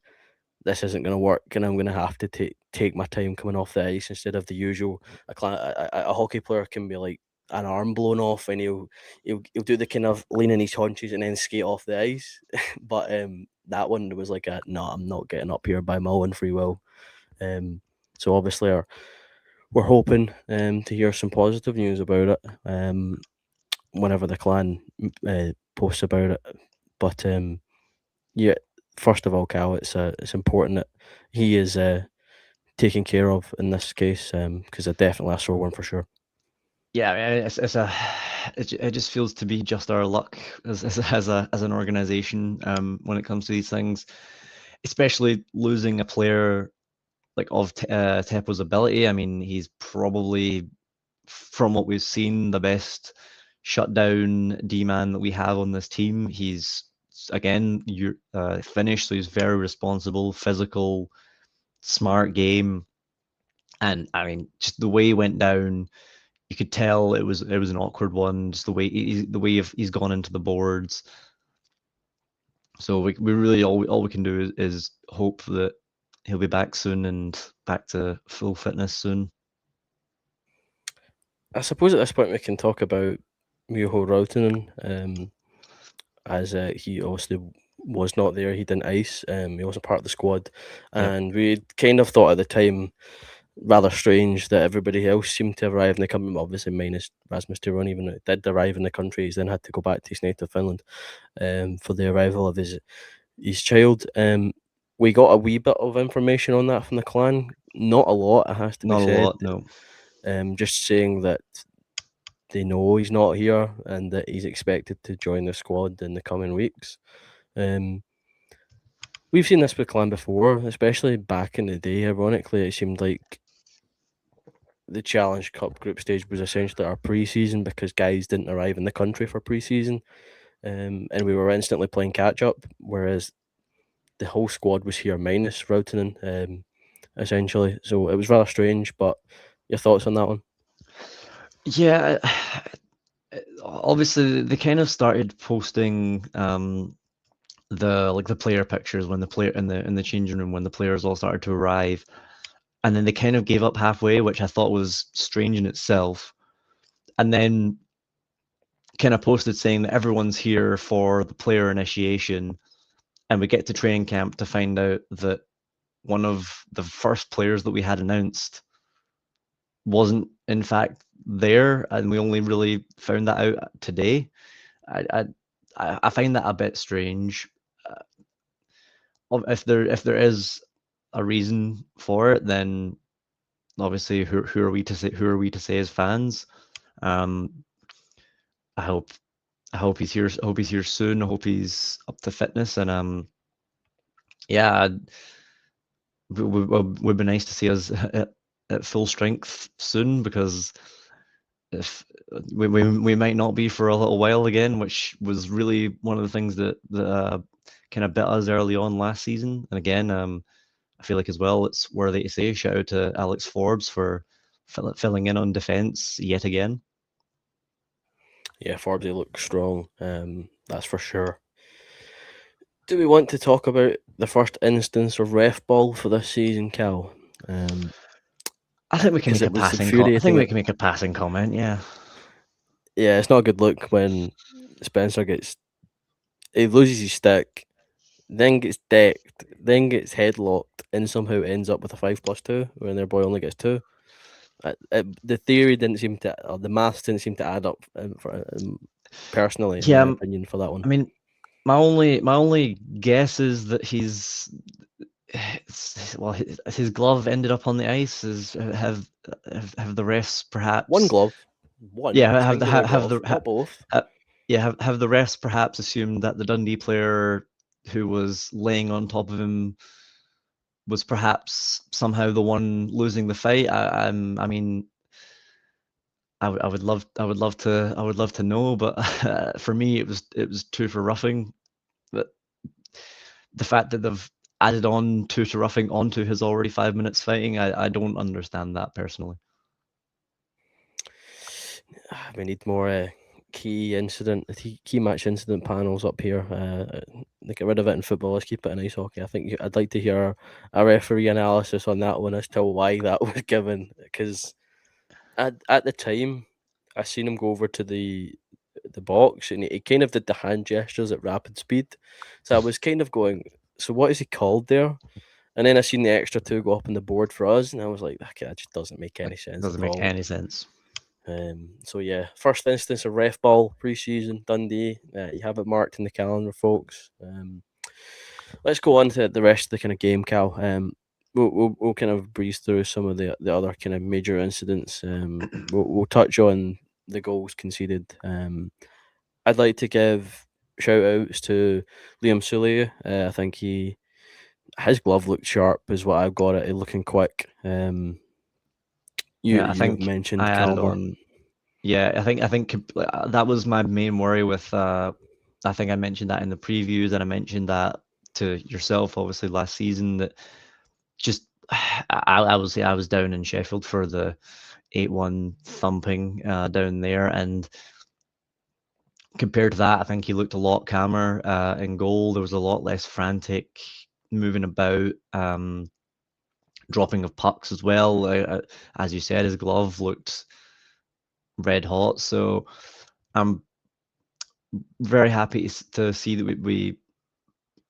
this isn't going to work, and I'm going to have to take my time coming off the ice instead of the usual. A hockey player can be like an arm blown off, and he'll do the kind of lean in his haunches and then skate off the ice. But that one was like a no, I'm not getting up here by my own free will. So obviously we're hoping to hear some positive news about it. Whenever the clan posts about it. But yeah, first of all, Cal, it's important that he is taken care of in this case because it definitely a sore one for sure. Yeah, I mean, it just feels to be just our luck as an organization when it comes to these things, especially losing a player like of Teppo's ability. I mean, he's probably, from what we've seen, the best shutdown D man that we have on this team. He's again Finnish, so he's very responsible, physical, smart game, and I mean, just the way he went down, you could tell it was an awkward one. Just the way he's gone into the boards. So we really all we can do is hope that he'll be back soon and back to full fitness soon. I suppose at this point we can talk about Miho Rautanen, as he obviously was not there. He didn't ice. He wasn't part of the squad, Yep. and we kind of thought at the time rather strange that everybody else seemed to arrive in the country. Obviously, minus Rasmus Turon, even though it did arrive in the country, he's then had to go back to his native Finland for the arrival of his child. We got a wee bit of information on that from the clan. Not a lot, it has to be Not a said. lot, no. Just saying that they know he's not here and that he's expected to join the squad in the coming weeks. Um, we've seen this with clan before, especially back in the day. Ironically, it seemed like the Challenge Cup group stage was essentially our pre-season because guys didn't arrive in the country for pre-season, and we were instantly playing catch up. Whereas the whole squad was here minus Rautanen, essentially. So it was rather strange. But your thoughts on that one? Yeah, obviously they kind of started posting the player pictures when the player in the changing room when the players all started to arrive, and then they kind of gave up halfway, which I thought was strange in itself. And then kind of posted saying that everyone's here for the player initiation, and we get to training camp to find out that one of the first players that we had announced wasn't in fact there, and we only really found that out today. I I find that a bit strange. If there is a reason for it, then obviously who are we to say as fans? Um, I hope I hope he's here. I hope he's here soon. I hope he's up to fitness, and yeah, would be nice to see us at full strength soon, because if we might not be for a little while again, which was really one of the things that kind of bit us early on last season. And again, I feel like as well, it's worthy to say shout out to Alex Forbes for filling in on defense yet again. Yeah, Forbesy looks strong. That's for sure. Do we want to talk about the first instance of ref ball for this season, Cal? I think we can Because make a it was passing I think infuriating. we can make a passing comment. Yeah. Yeah, it's not a good look when Spencer gets he loses his stick, then gets decked, then gets headlocked, and somehow ends up with a 5+2 when their boy only gets two. The theory didn't seem to, or the maths didn't seem to add up personally, in Yeah. my opinion, for that one. I mean, my only guess is that he's well, his glove ended up on the ice. Have the refs One perhaps? glove, one Yeah, singular have glove, the not both. yeah, have the refs perhaps assumed that the Dundee player who was laying on top of him was perhaps somehow the one losing the fight? I mean, I would love to know, but for me, it was two for roughing. But the fact that they've added on two to roughing onto his already 5 minutes fighting, I don't understand that personally. We need more key match incident panels up here. They get rid of it in football. Let's keep it in ice hockey. I think I'd like to hear a referee analysis on that one as to why that was given. Because at the time, I seen him go over to the box and he kind of did the hand gestures at rapid speed. So I was kind of going, so what is he called there? And then I seen the extra two go up on the board for us, and I was like, okay, that just doesn't make Like, any sense doesn't at make all. any sense. So yeah, first instance of ref ball preseason Dundee. You have it marked in the calendar, folks. Let's go on to the rest of the kind of game, Cal. We'll kind of breeze through some of the other kind of major incidents. We'll touch on the goals conceded. I'd like to give shout outs to Liam Sully. I think his glove looked sharp, is what I've got it. Looking quick. Yeah, I You've think mentioned I added on. Calvin. Yeah, I think that was my main worry with. I think I mentioned that in the previews, and I mentioned that to yourself, obviously last season. That just I was down in Sheffield for the 8-1 thumping down there, and compared to that, I think he looked a lot calmer in goal. There was a lot less frantic moving about, dropping of pucks as well. As you said, his glove looked red hot. So I'm very happy to see that we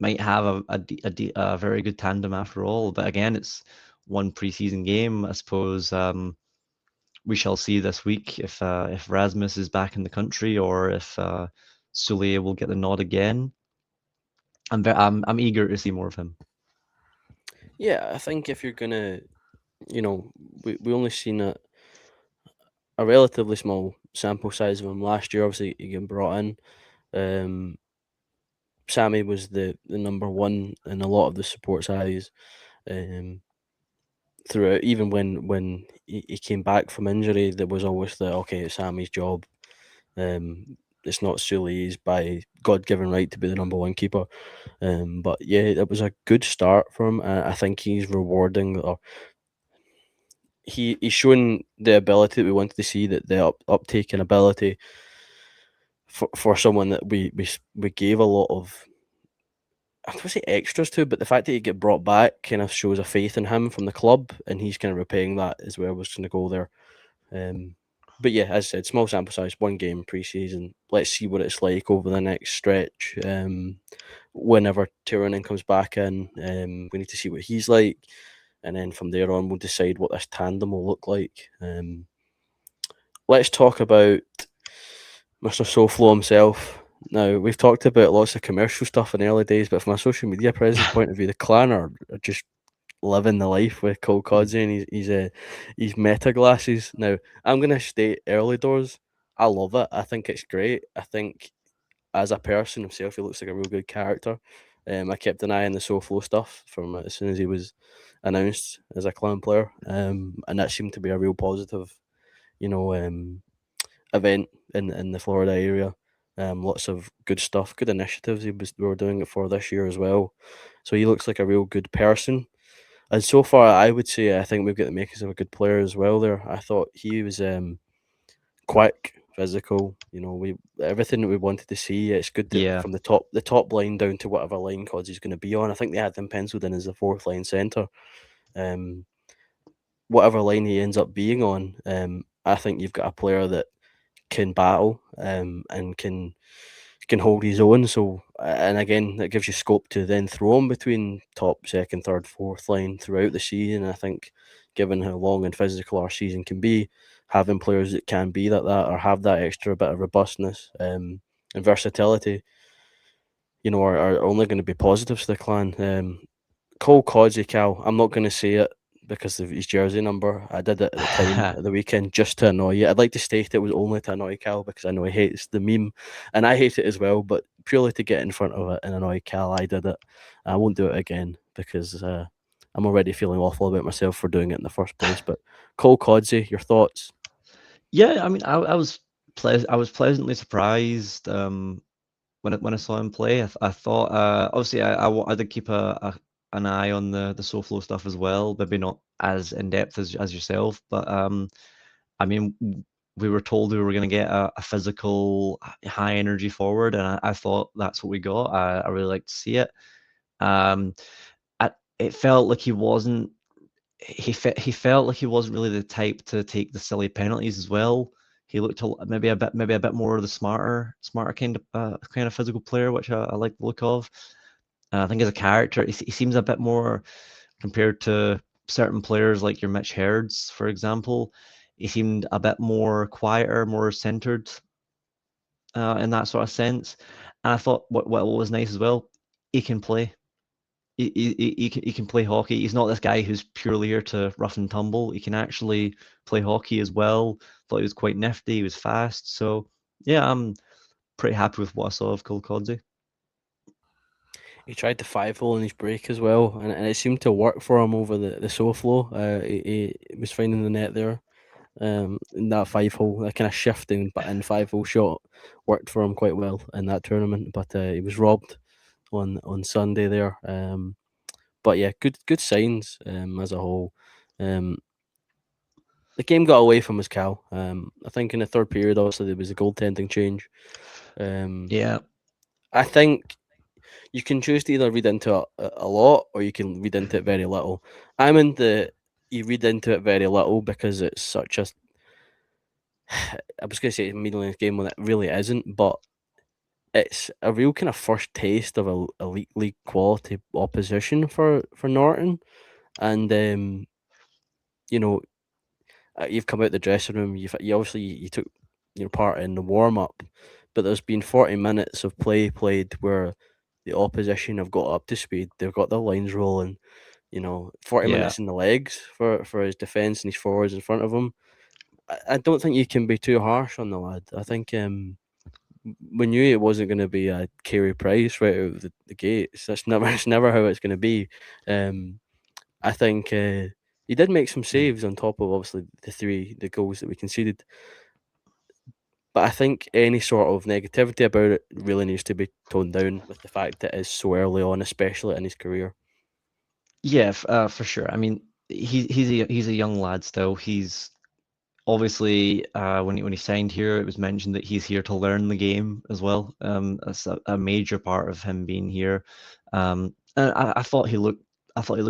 might have a very good tandem after all. But again, it's one preseason game. I suppose we shall see this week if Rasmus is back in the country or if Sule will get the nod again. I'm eager to see more of him. Yeah, I think if you're gonna, you know, we only seen a relatively small sample size of him last year. Obviously, he getting brought in. Um, Sammy was the number one in a lot of the support eyes um, throughout. Even when he came back from injury, there was always the okay, it's Sammy's job. It's not Sully's by God given right to be the number one keeper. But yeah, it was a good start for him. I think he's rewarding, or he's shown the ability that we wanted to see, that the uptake and ability for someone that we gave a lot of, I don't say extras to, but the fact that he get brought back kind of shows a faith in him from the club, and he's kind of repaying that as well. Was going to go there. Um, but yeah, as I said, small sample size, one game preseason. Let's see what it's like over the next stretch. Whenever Tyronin comes back in, we need to see what he's like, and then from there on, we'll decide what this tandem will look like. Let's talk about Mr. SoFlo himself. Now, we've talked about lots of commercial stuff in the early days, but from a social media presence point of view, the clan are just living the life with Cole Codsey and his meta glasses. Now, I'm gonna state early doors. I love it. I think it's great. I think as a person himself, he looks like a real good character. I kept an eye on the SoFlo stuff from as soon as he was announced as a clan player, and that seemed to be a real positive, you know, event in the Florida area. Lots of good stuff, good initiatives we were doing it for this year as well. So he looks like a real good person. And so far, I would say I think we've got the makings of a good player as well. There, I thought he was quick, physical. You know, we everything that we wanted to see. It's good that Yeah. from the top line down to whatever line Codsey's going to be on. I think they had him penciled in as the fourth line centre. Um, whatever line he ends up being on, I think you've got a player that can battle and can hold his own. So, and again, that gives you scope to then throw him between top, second, third, fourth line throughout the season. I think, given how long and physical our season can be, having players that can be like that or have that extra bit of robustness and versatility, are only going to be positives to the clan. Cole Codsey, Cal. I'm not going to say it because of his jersey number. I did it at the time at the weekend just to annoy you. I'd like to state it was only to annoy Cal because I know he hates the meme, and I hate it as well. But purely to get in front of it and annoy Cal, I did it. I won't do it again because I'm already feeling awful about myself for doing it in the first place. But Cole Codsey, your thoughts? Yeah, I mean, I was pleasantly surprised when I saw him play. I thought obviously I did keep an eye on the SoFlo stuff as well. Maybe not as in depth as yourself, but I mean, we were told we were going to get a physical, high energy forward, and I thought that's what we got. I really like to see it. Um, it felt like he felt like he wasn't really the type to take the silly penalties as well. He looked maybe a bit more of the smarter kind of physical player, which I like the look of. I think as a character, he seems a bit more compared to certain players like your Mitch Herds, for example. He seemed a bit more quieter, more centered in that sort of sense. And I thought what was nice as well, he can play. He can play hockey. He's not this guy who's purely here to rough and tumble. He can actually play hockey as well. Thought he was quite nifty. He was fast. So yeah, I'm pretty happy with what I saw of Cole Codsey. He tried the 5 hole in his break as well, and it seemed to work for him over the SoFlo. He was finding the net there. In that 5 hole, that kind of shifting but in 5 hole shot worked for him quite well in that tournament. But he was robbed on Sunday there. But yeah, good signs as a whole. Um, the game got away from us, Cal. I think in the third period, obviously there was a goaltending change. Um, Yeah, I think you can choose to either read into it a lot or you can read into it very little. I'm in the you read into it very little because it's such a I was going to say a meaningless game when it really isn't, but it's a real kind of first taste of a elite league quality opposition for Norton, and you know you've come out the dressing room. You obviously you took part in the warm up, but there's been 40 minutes of play played where the opposition have got up to speed. They've got their lines rolling. 40 yeah, minutes in the legs for his defence and his forwards in front of him. I don't think you can be too harsh on the lad. I think we knew it wasn't going to be a Carey Price right out of the gates. That's never it's never how it's going to be. Um, I think he did make some saves on top of obviously the goals that we conceded. But I think any sort of negativity about it really needs to be toned down with the fact that it is so early on, especially in his career. yeah, for sure. I mean, he's a young lad still. He's obviously when he signed here, it was mentioned that he's here to learn the game as well. That's a major part of him being here. And I thought he looked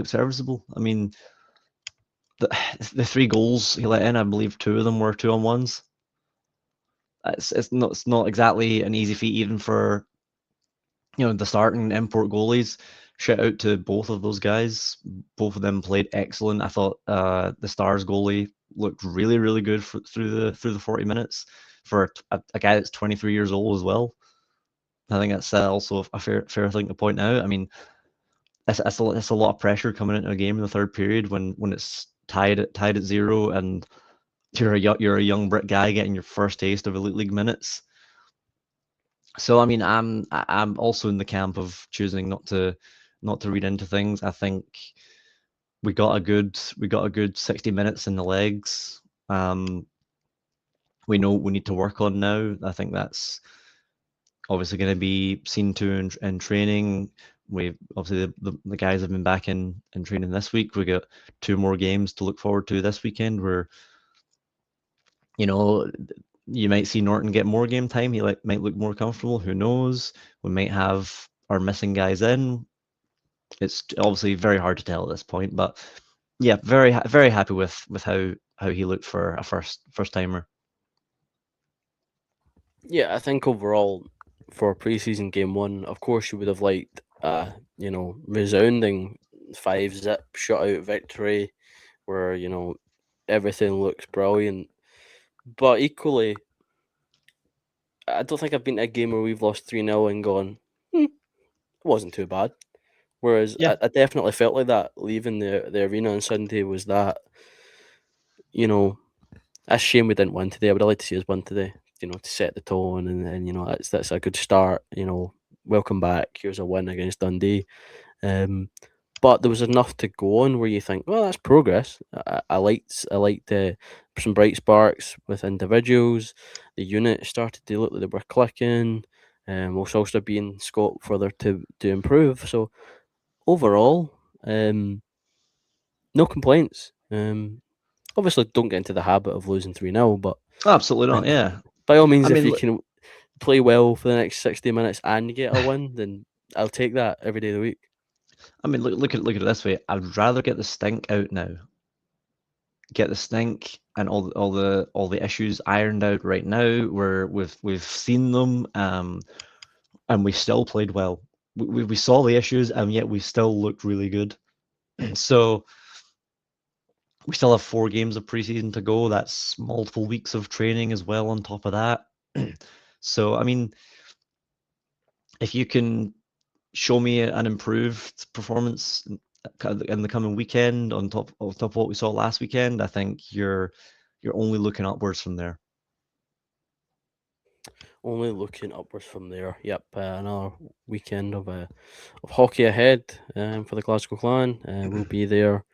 serviceable. I mean, the the three goals he let in, I believe two of them were 2-on-1s. It's not exactly an easy feat even for the starting import goalies. Shout out to both of those guys. Both of them played excellent. I thought the Stars goalie looked really good through the 40 minutes for a guy that's 23 years old as well. I think that's also a fair thing to point out. I mean, that's a lot of pressure coming into a game in the third period when it's tied at 0 and you're a young Brit guy getting your first taste of elite league minutes. So I mean, I'm also in the camp of choosing not to read into things. I think we got a good 60 minutes in the legs. Um, we know what we need to work on now. I think that's obviously going to be seen to in training. We obviously the guys have been back in training this week. We got two more games to look forward to this weekend. Where you know You might see Norton get more game time. He might look more comfortable. Who knows? We might have our missing guys in. It's obviously very hard to tell at this point, but yeah, very happy with how he looked for a first timer. Yeah, I think overall for preseason game one, of course you would have liked resounding 5-zip shutout victory where, everything looks brilliant. But equally, I don't think I've been to a game where we've lost 3-0 and gone, it wasn't too bad. Whereas Yeah, I definitely felt like that leaving the arena on Sunday was that, you know, a shame we didn't win today. I would have liked to see us win today, to set the tone and that's a good start. Welcome back. Here's a win against Dundee. Um, but there was enough to go on where you think, well, that's progress. I liked some bright sparks with individuals. The unit started to look like they were clicking. Whilst also being scope further to improve. So overall, no complaints. Obviously, don't get into the habit of losing 3-0, but absolutely uh, not. Yeah, by all I means, if mean, you can play well for the next 60 minutes and get a win, then I'll take that every day of the week. look at it this way. I'd rather get the stink out now, get the stink and all the issues ironed out right now. Where we've seen them, and we still played well. We saw the issues, and yet we still looked really good. So we still have 4 games of preseason to go. That's multiple weeks of training as well on top of that. So I mean, if you can show me an improved performance in the coming weekend on top of what we saw last weekend, I think you're only looking upwards from there. Only looking upwards from there. Yep, another weekend of hockey ahead for the Glasgow Clan. We'll be there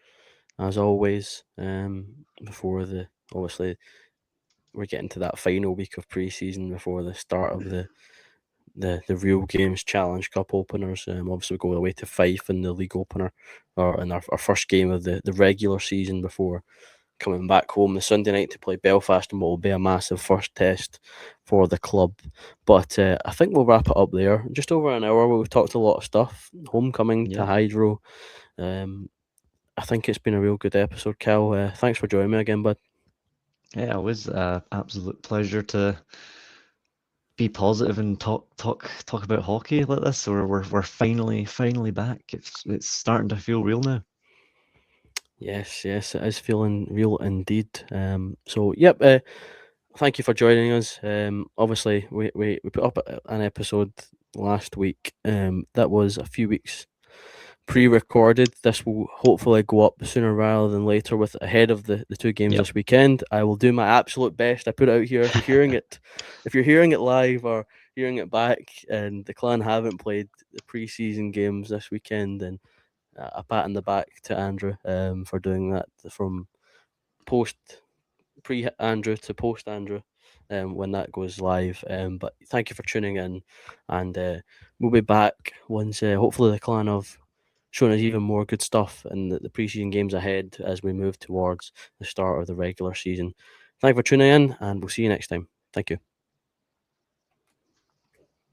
as always. Before the obviously we're getting to that final week of pre-season before the start of the real games Challenge Cup openers. Obviously, we go away to Fife in the league opener, or in our first game of the regular season before coming back home the Sunday night to play Belfast and what will be a massive first test for the club. But I think we'll wrap it up there. Just over an hour, we've talked a lot of stuff. Homecoming to Yeah, Hydro. Um, I think it's been a real good episode, Cal. Thanks for joining me again, bud. yeah, it was an absolute pleasure to be positive and talk about hockey like this. So we're finally back. It's starting to feel real now. Yes, yes, it is feeling real indeed. Yep. Thank you for joining us. Obviously, we put up an episode last week. That was a few weeks pre-recorded. This will hopefully go up sooner rather than later, with ahead of the two games Yep. this weekend. I will do my absolute best. I put it out here. If you're hearing it live or hearing it back, and the Clan haven't played the pre-season games this weekend, then a pat on the back to Andrew for doing that from post pre Andrew to post Andrew when that goes live. But thank you for tuning in, and we'll be back once hopefully the Clan have shown us even more good stuff in the preseason games ahead as we move towards the start of the regular season. Thank you for tuning in, and we'll see you next time. Thank you.